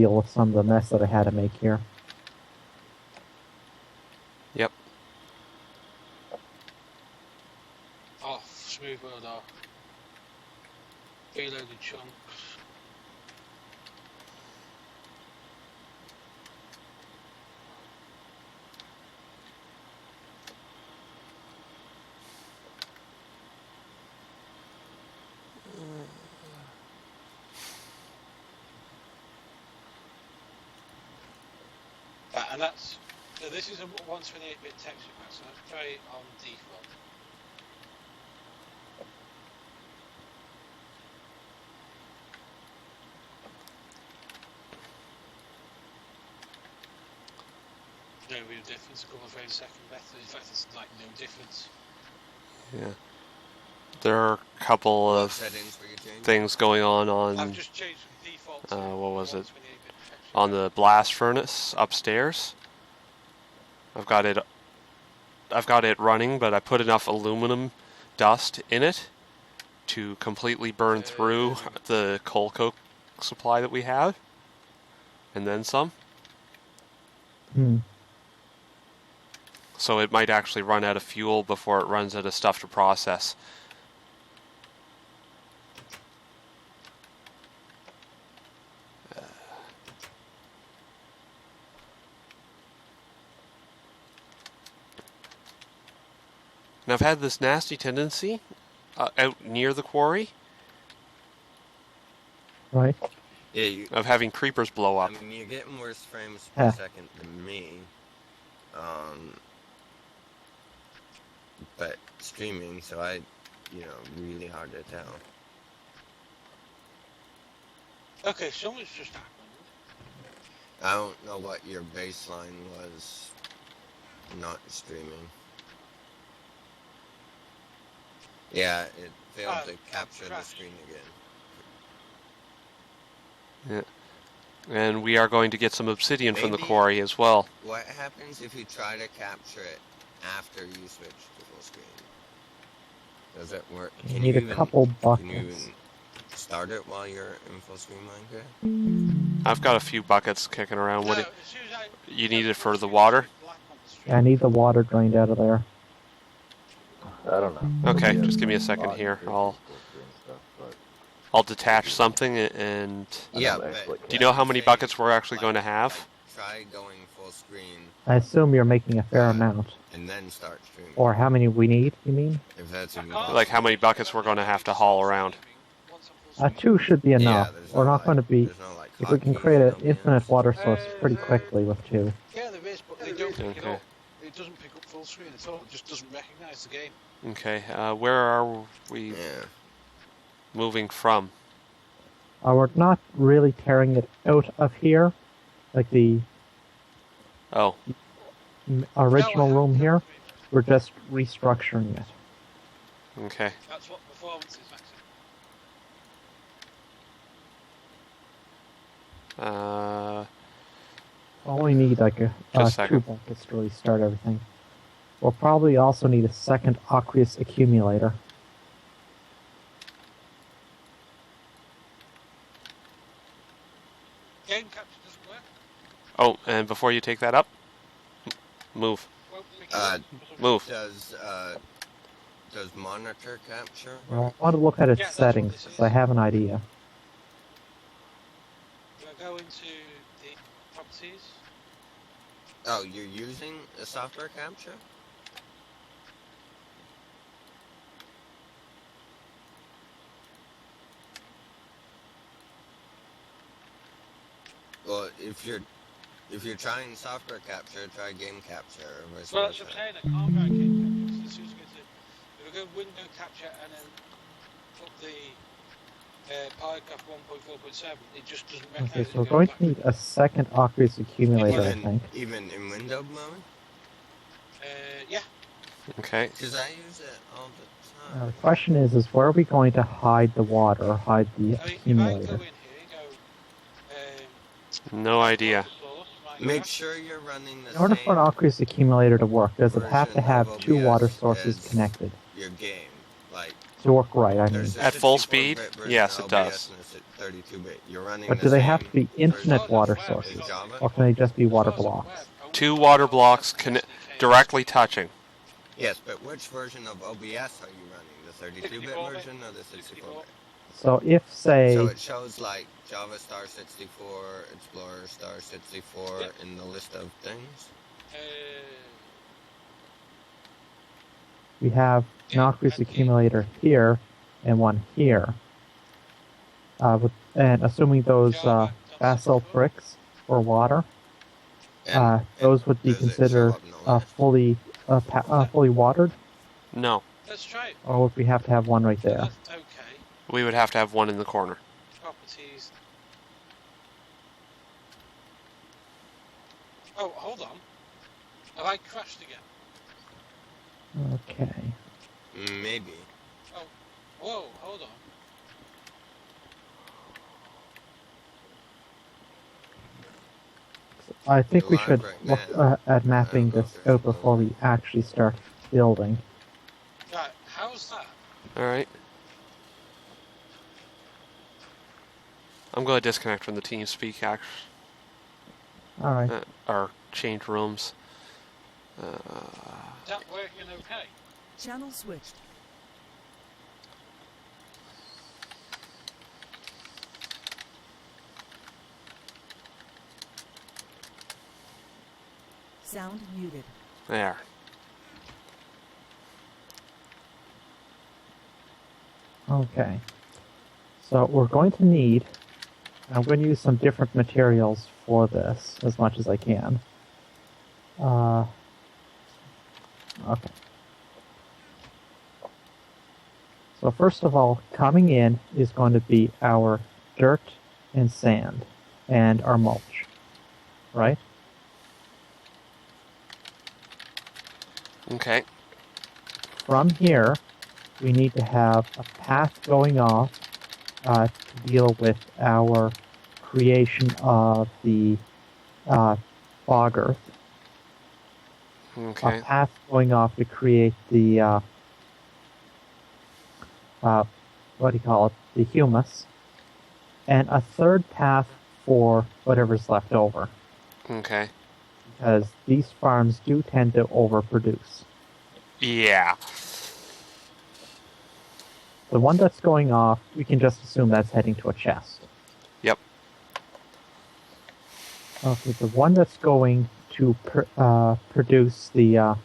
deal with some of the mess that I had to make here. Yep. Oh, smooth world off. Reloaded chunks. And that's, so this is a 128-bit texture pack, so that's very on default. No real difference, a couple of frames a second better. In fact, it's like no difference. Yeah. There are a couple of things going on. I've just changed from default to what was it? 128-bit texture On the blast furnace upstairs. I've got it running, but I put enough aluminum dust in it to completely burn through the coal coke supply that we have, and then some. So it might actually run out of fuel before it runs out of stuff to process. And I've had this nasty tendency out near the quarry. Right. Yeah, of having creepers blow up. I mean, you're getting worse frames per second than me. But streaming, so really hard to tell. Okay, someone's just happened. I don't know what your baseline was not streaming. Yeah, it failed to capture the screen again. Yeah. And we are going to get some obsidian from the quarry as well. What happens if you try to capture it after you switch to full screen? Does it work? You need a couple buckets. Can you even start it while you're in full screen Minecraft? I've got a few buckets kicking around. What you need it for the water? Yeah, I need the water drained out of there. I don't know. Okay, just give me a second here. I'll detach something and... Yeah, do you know how many buckets we're actually going to have? Try going full screen. I assume you're making a fair amount. And then start streaming. Or how many we need, you mean? If that's like how many buckets we're going to have to haul around. 2 should be enough. Yeah, we're not going to be... If we can create an infinite water source pretty quickly with 2. Yeah, there is, but they don't pick it up. It doesn't pick up full screen at all. It just doesn't recognise the game. Okay, where are we moving from? We're not really tearing it out of here, like the original room here. We're just restructuring it. Okay. That's what performance is, actually. Only need like 2 buckets to restart everything. We'll probably also need a second aqueous accumulator. Game capture doesn't work. Oh, and before you take that up, move. Move. Does monitor capture? Well, I want to look at its settings, because I have an idea. Go into the properties. Oh, you're using a software capture? Well, if you're trying software capture, try game capture. Well, that's what I'm saying. I can't go game capture. As soon as if we go window capture and then put the Polygraph 1.4.7, it just doesn't recognise. Okay, so we're going to need a second aqueous accumulator, I think. Even in window mode? Yeah. Okay. Because I use it all the time. The question is where are we going to hide the water, or hide the accumulator? No idea. Make sure you're running the In order for an aqueous accumulator to work, does it have to have 2 water sources connected? Your game, like to work right, I mean. At full speed? Yes, it does. 32-bit. You're running But the do they same have to be infinite Oh, no, water web, sources? it's Java? Or can they just be as water far as I'm blocks? aware, only 2 water blocks SDK directly touching. Yes, but which version of OBS are you running? The 32-bit 64-bit. version or the 64-bit? So if, say... So it shows like Java star 64, Explorer star 64 Yep. in the list of things? we have an Yeah, aqueous and accumulator here and one here. And assuming those Java, basalt 64. bricks for water, And those would be does it show considered up in the list? fully watered, No. Let's try it. or would we have to have one right So there? that's okay. We would have to have one in the corner. Properties. Oh, hold on. Have I crashed again? Okay. Maybe. Whoa, hold on. I think we Live should right look now. at mapping I don't know this if there's out before we actually start building. Right, how's that? Alright. I'm going to disconnect from the TeamSpeak Alright. or change rooms. Is that working okay? Channel switched. Sound muted. There. Okay. So we're going to need... I'm going to use some different materials for this, as much as I can. Okay. So first of all, coming in is going to be our dirt and sand, and our mulch. Right? Okay. From here, we need to have a path going off to deal with our creation of the fog earth. Okay. A path going off to create the what do you call it? The humus, and a third path for whatever's left over, Okay. because these farms do tend to overproduce. Yeah. The one that's going off, we can just assume that's heading to a chest. Yep. Okay, the one that's going to produce the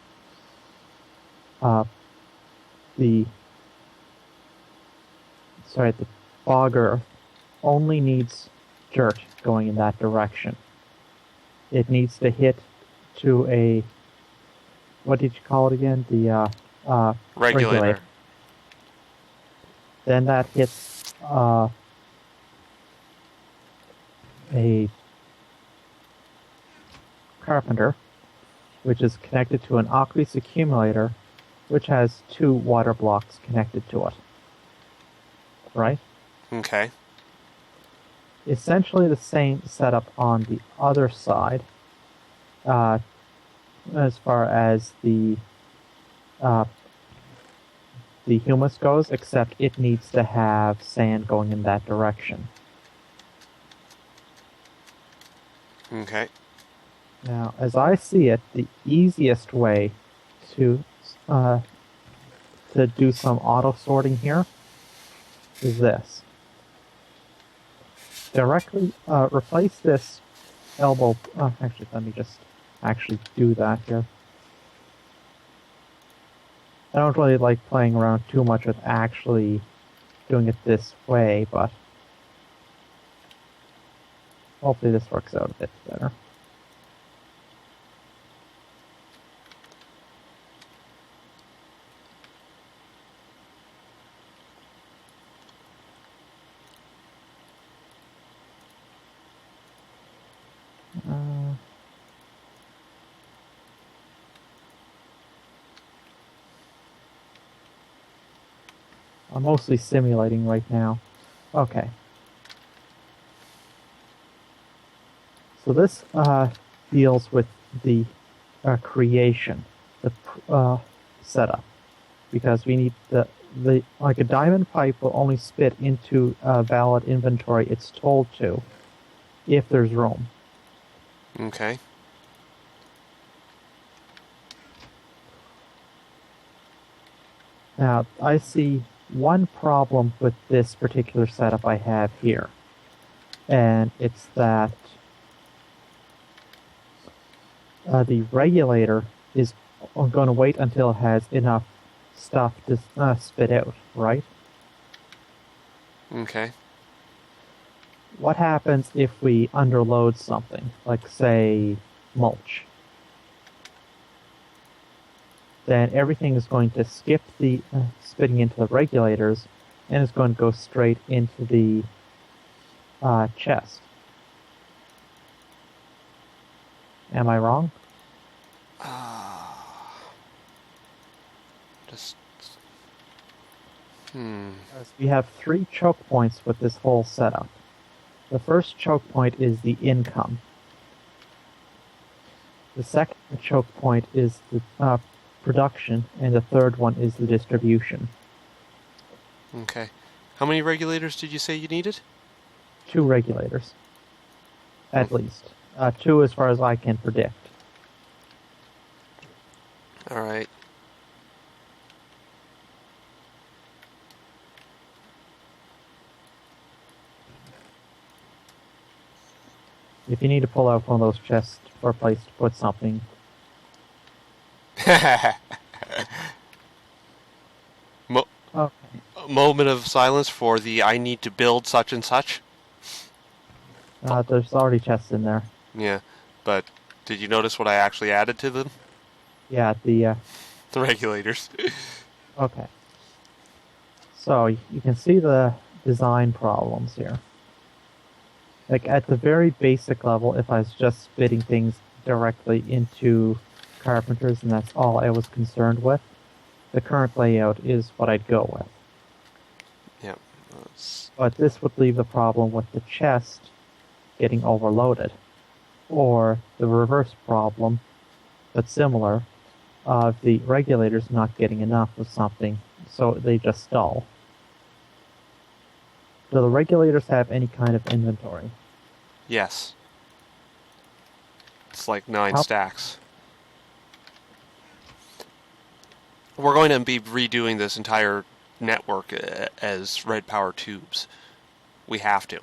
fog earth only needs dirt going in that direction. It needs to hit to a, what did you call it again? The Regulator. Then that hits a carpenter, which is connected to an aqueous accumulator, which has 2 water blocks connected to it. Right? Okay. Essentially the same setup on the other side, as far as the humus goes, except it needs to have sand going in that direction. Okay. Now, as I see it, the easiest way to do some auto sorting here is this. Directly replace this elbow. Actually, let me just actually do that here. I don't really like playing around too much with actually doing it this way, but hopefully this works out a bit better. I'm mostly simulating right now. Okay. So this deals with the creation, the setup, because we need like a diamond pipe will only spit into a valid inventory it's told to, if there's room. Okay. Now, I see one problem with this particular setup I have here, and it's that the regulator is going to wait until it has enough stuff to spit out, right? Okay. What happens if we underload something, like, say, mulch? Then everything is going to skip the spitting into the regulators and is going to go straight into the chest. Am I wrong? Just. We have 3 choke points with this whole setup. The first choke point is the income. The second choke point is the production, and the third one is the distribution. Okay. How many regulators did you say you needed? 2 regulators, at least. 2 as far as I can predict. All right. If you need to pull out one of those chests for a place to put something, okay. Moment of silence for the I need to build such and such. There's already chests in there. Yeah, but did you notice what I actually added to them? Yeah, the regulators. okay. So you can see the design problems here. Like at the very basic level, if I was just spitting things directly into carpenters and that's all I was concerned with, the current layout is what I'd go with. Yeah. But this would leave the problem with the chest getting overloaded. Or the reverse problem, but similar, of the regulators not getting enough of something, so they just stall. Do the regulators have any kind of inventory? Yes. It's like 9 stacks. We're going to be redoing this entire network as red power tubes. We have to.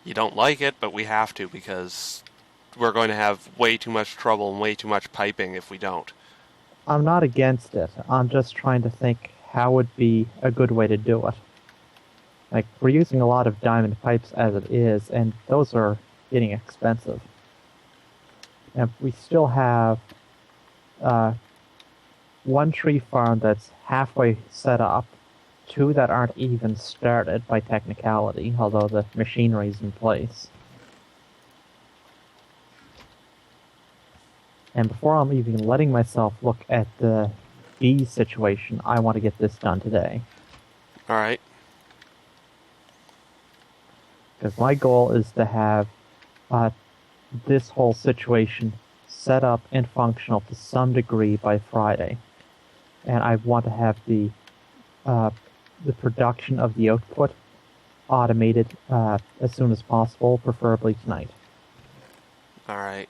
You don't like it, but we have to because we're going to have way too much trouble and way too much piping if we don't. I'm not against it. I'm just trying to think how would be a good way to do it. Like, we're using a lot of diamond pipes as it is, and those are getting expensive. And we still have one tree farm that's halfway set up, 2 that aren't even started by technicality, although the machinery's in place. And before I'm even letting myself look at the bee situation, I want to get this done today. All right. Because my goal is to have this whole situation set up and functional to some degree by Friday. And I want to have the production of the output automated as soon as possible, preferably tonight. All right.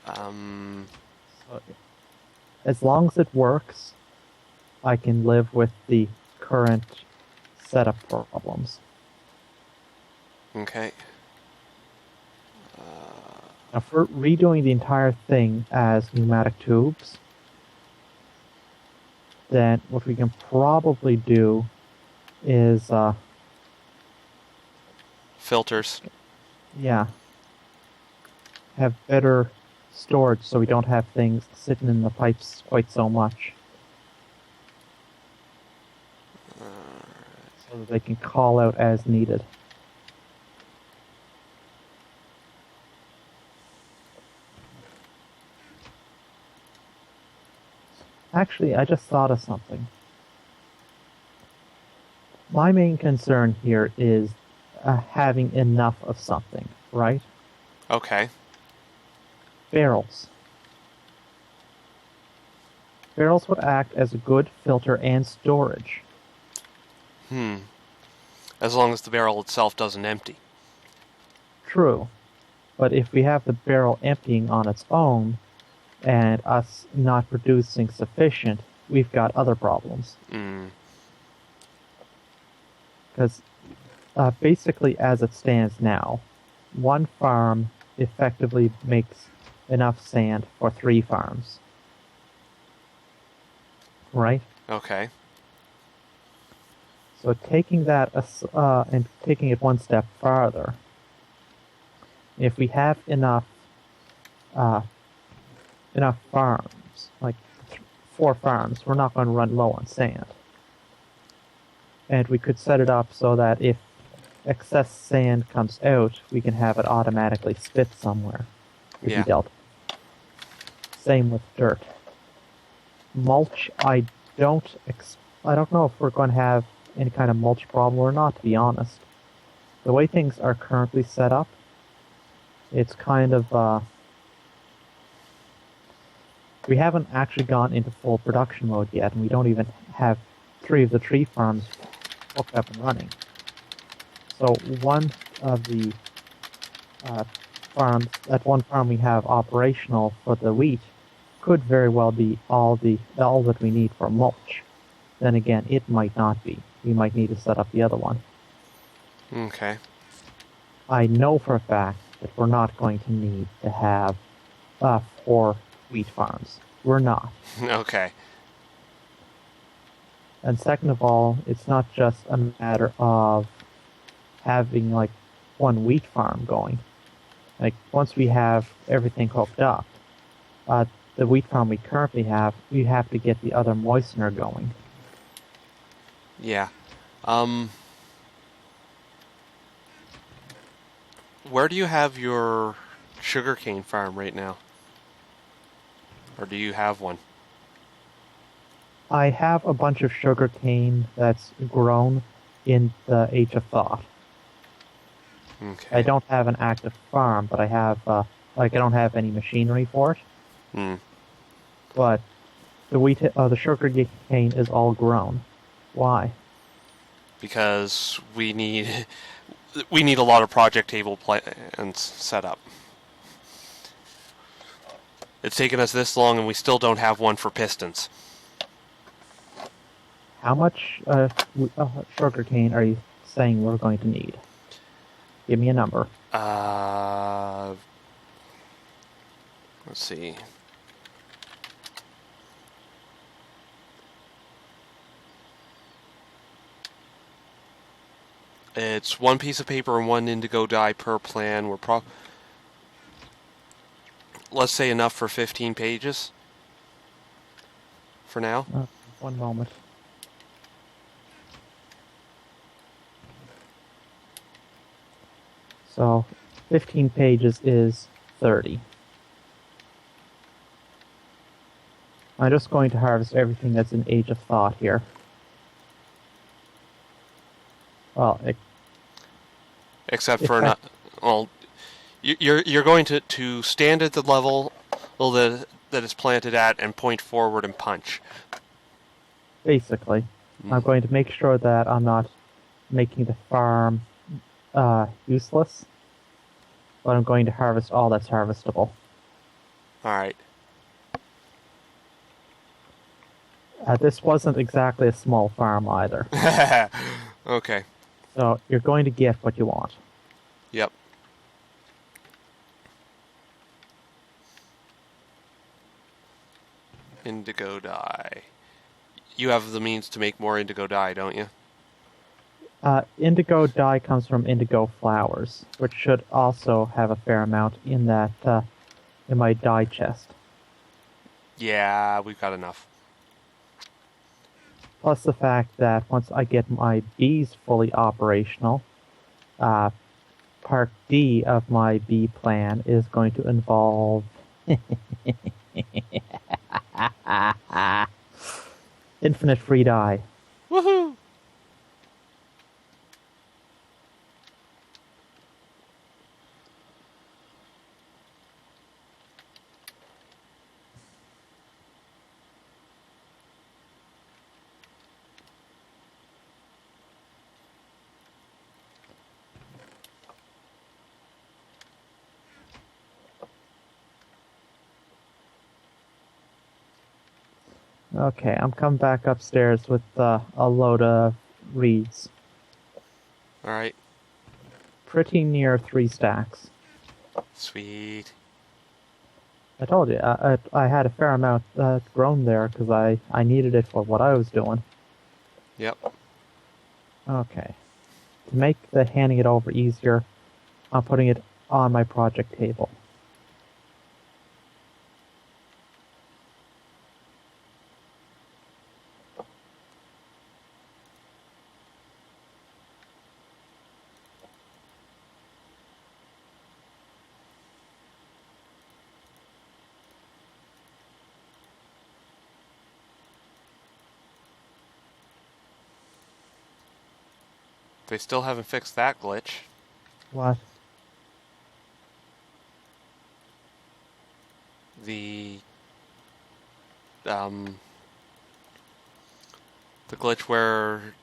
So, as long as it works, I can live with the current setup problems. Okay. Now, for redoing the entire thing as pneumatic tubes, then what we can probably do is, Filters. yeah, have better storage so we don't have things sitting in the pipes quite so much. So that they can call out as needed. Actually, I just thought of something. My main concern here is having enough of something, right? Okay. Barrels. Barrels would act as a good filter and storage. As long as the barrel itself doesn't empty. True. But if we have the barrel emptying on its own, and us not producing sufficient, we've got other problems. Because basically, as it stands now, one farm effectively makes enough sand for 3 farms. Right? Okay. So taking that and taking it one step farther, if we have enough farms, like 4 farms, we're not going to run low on sand. And we could set it up so that if excess sand comes out, we can have it automatically spit somewhere to be Yeah. dealt with. Same with dirt. Mulch, I don't know if we're going to have any kind of mulch problem or not, to be honest. The way things are currently set up, it's kind of we haven't actually gone into full production mode yet, and we don't even have 3 of the tree farms hooked up and running. So one of the farms, that one farm we have operational for the wheat, could very well be all that we need for mulch. Then again, it might not be. We might need to set up the other one. Okay. I know for a fact that we're not going to need to have 4 wheat farms. We're not. Okay. And second of all, it's not just a matter of having like 1 wheat farm going. Like once we have everything hooked up, the wheat farm we currently have, we have to get the other moistener going. Yeah. Where do you have your sugarcane farm right now? Or do you have one? I have a bunch of sugarcane that's grown in the Age of Thought. Okay. I don't have an active farm, but I have, I don't have any machinery for it. But the sugarcane is all grown. Why? Because we need a lot of project table plans set up. It's taken us this long, and we still don't have one for pistons. How much sugarcane are you saying we're going to need? Give me a number. Let's see. It's 1 piece of paper and 1 indigo dye per plan. Let's say enough for 15 pages. For now. One moment. So, 15 pages is 30. I'm just going to harvest everything that's in Age of Thought here. Well, except for not. Well, you're going to stand at the level that it's planted at and point forward and punch. Basically, I'm going to make sure that I'm not making the farm useless, but I'm going to harvest all that's harvestable. Alright. This wasn't exactly a small farm either. Okay. So you're going to get what you want. Yep. Indigo dye. You have the means to make more indigo dye, don't you? Indigo dye comes from indigo flowers, which should also have a fair amount in that in my dye chest. Yeah, we've got enough. Plus the fact that once I get my bees fully operational, Part D of my bee plan is going to involve infinite free dye. Woohoo! Okay, I'm coming back upstairs with a load of reeds. Alright, Pretty near 3 stacks. sweet. I told you, I had a fair amount grown there because I needed it for what I was doing. Yep. Okay. To make the handing it over easier, I'm putting it on my project table. They still haven't fixed that glitch. What? The the glitch where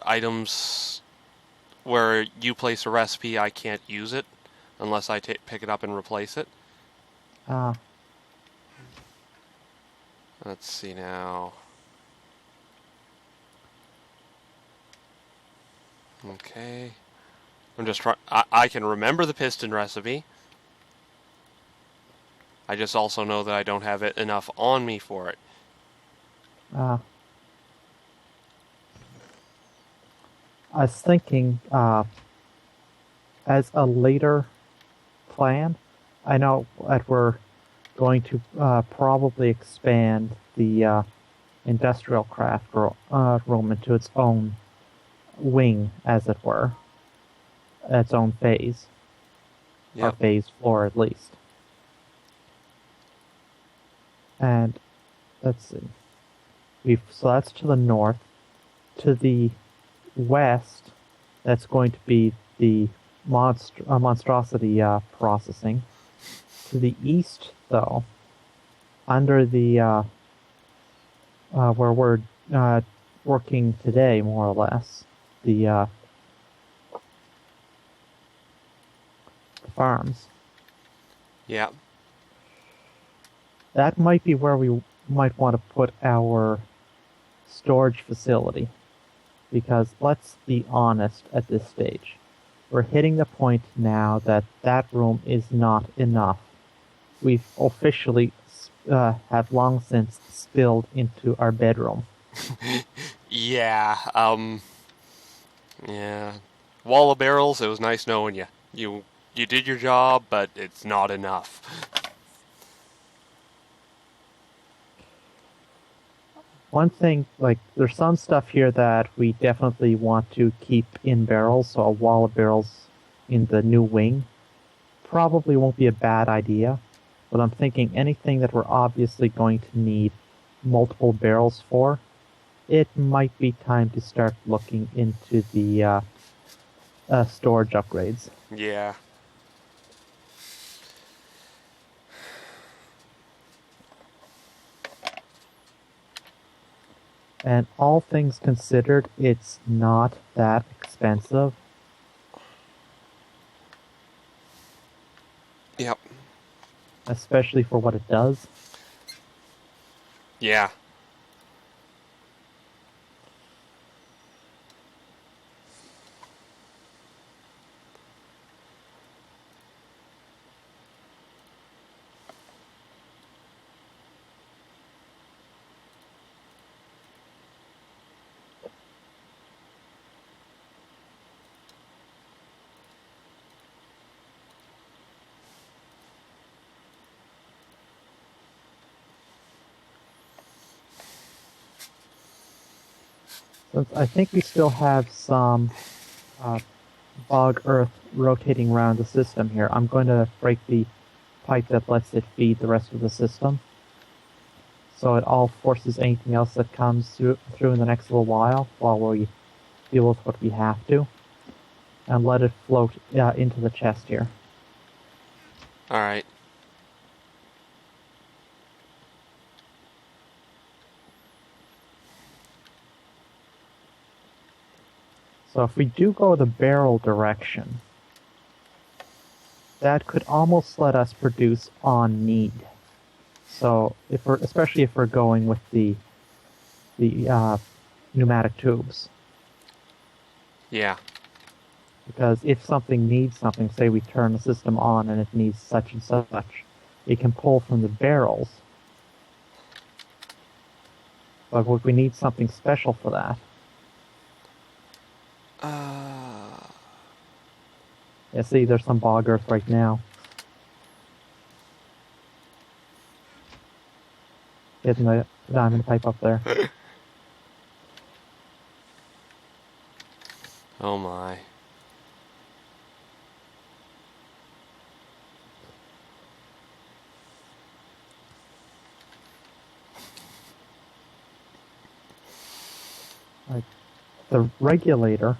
items where you place a recipe, I can't use it unless I pick it up and replace it. Ah, Let's see now. Okay. I'm just trying. I can remember the piston recipe. I just also know that I don't have it enough on me for it. I was thinking, as a later plan, I know that we're going to probably expand the industrial craft room into its own wing, as it were, its own phase, or Yep. phase floor at least. And let's see, so that's to the north. To the west, that's going to be the monstrosity processing. To the east, though, under the where we're working today, more or less, the farms. Yep. That might be where we might want to put our storage facility. Because let's be honest at this stage. We're hitting the point now that that room is not enough. We've officially have long since spilled into our bedroom. Yeah. Yeah. Wall of barrels. It was nice knowing you. You did your job, but it's not enough. One thing, like, there's some stuff here that we definitely want to keep in barrels, so a wall of barrels in the new wing probably won't be a bad idea. But I'm thinking anything that we're obviously going to need multiple barrels for, it might be time to start looking into the storage upgrades. Yeah. And all things considered, it's not that expensive. Yep. Especially for what it does. Yeah. Since I think we still have some bog earth rotating around the system here, I'm going to break the pipe that lets it feed the rest of the system. So it all forces anything else that comes through in the next little while we deal with what we have to. And let it float into the chest here. Alright. So if we do go the barrel direction, that could almost let us produce on need. So especially if we're going with the the pneumatic tubes. Yeah. Because if something needs something, say we turn the system on and it needs such and such, it can pull from the barrels. But would we need something special for that? Yeah, see, there's some bog earth right now. Hitting the diamond pipe up there. Oh my. Like, the regulator,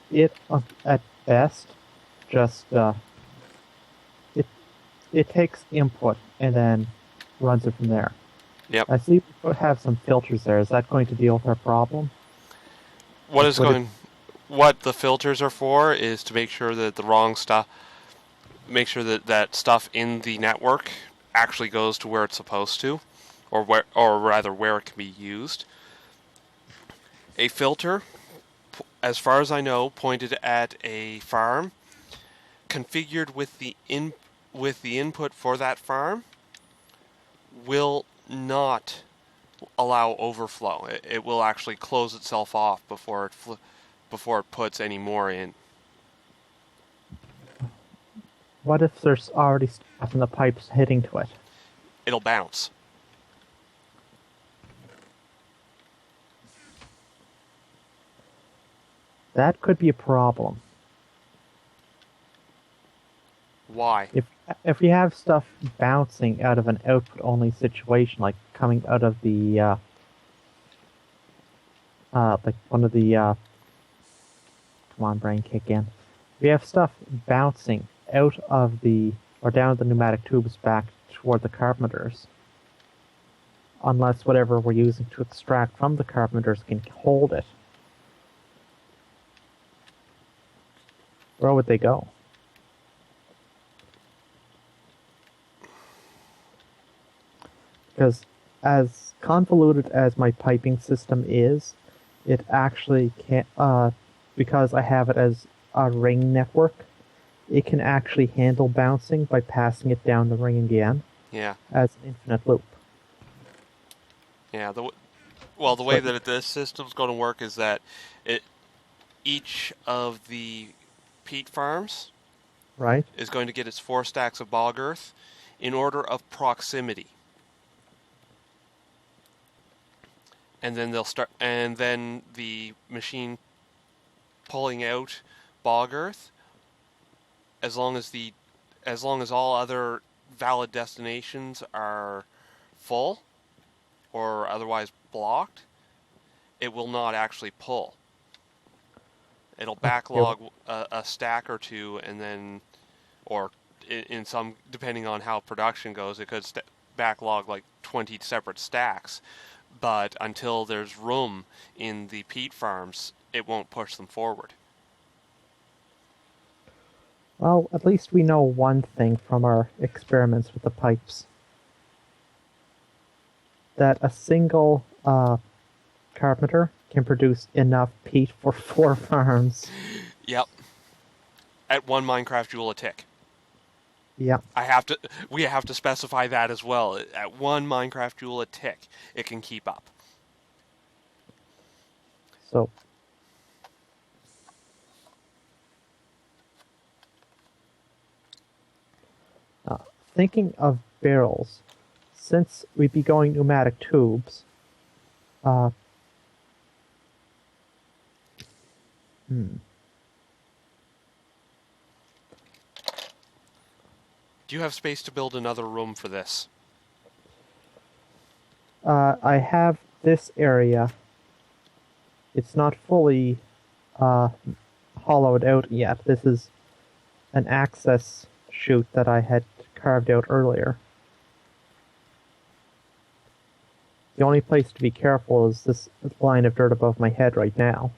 it at best just it takes input and then runs it from there. Yep. I see we have some filters there. Is that going to deal with our problem? What the filters are for is to make sure that the wrong stuff, make sure that stuff in the network actually goes to where it's supposed to, or where it can be used. A filter, as far as I know, pointed at a farm, configured with the input for that farm, will not allow overflow. It will actually close itself off before it puts any more in. What if there's already stuff in the pipes hitting to it? It'll bounce. That could be a problem. Why? If you have stuff bouncing out of an output-only situation, like coming out of the like one of the come on, brain, kick in. If you have stuff bouncing out of the or down the pneumatic tubes back toward the carburetors, unless whatever we're using to extract from the carburetors can hold it, where would they go? Because as convoluted as my piping system is, it actually can't, because I have it as a ring network, it can actually handle bouncing by passing it down the ring again. Yeah. As an infinite loop. Yeah. The way that this system's going to work is that each of the peat farms, right, is going to get its 4 stacks of bog earth in order of proximity. And then then the machine pulling out bog earth, as long as all other valid destinations are full or otherwise blocked, it will not actually pull. It'll backlog a stack or two, and then, or in some, depending on how production goes, it could backlog like 20 separate stacks. But until there's room in the peat farms, it won't push them forward. Well, at least we know one thing from our experiments with the pipes. That a single carpenter can produce enough peat for 4 farms. Yep. At 1 Minecraft joule a tick. Yep. We have to specify that as well. At 1 Minecraft joule a tick, it can keep up. So, thinking of barrels, since we'd be going pneumatic tubes, Do you have space to build another room for this? I have this area. It's not fully hollowed out yet. This is an access chute that I had carved out earlier. The only place to be careful is this line of dirt above my head right now.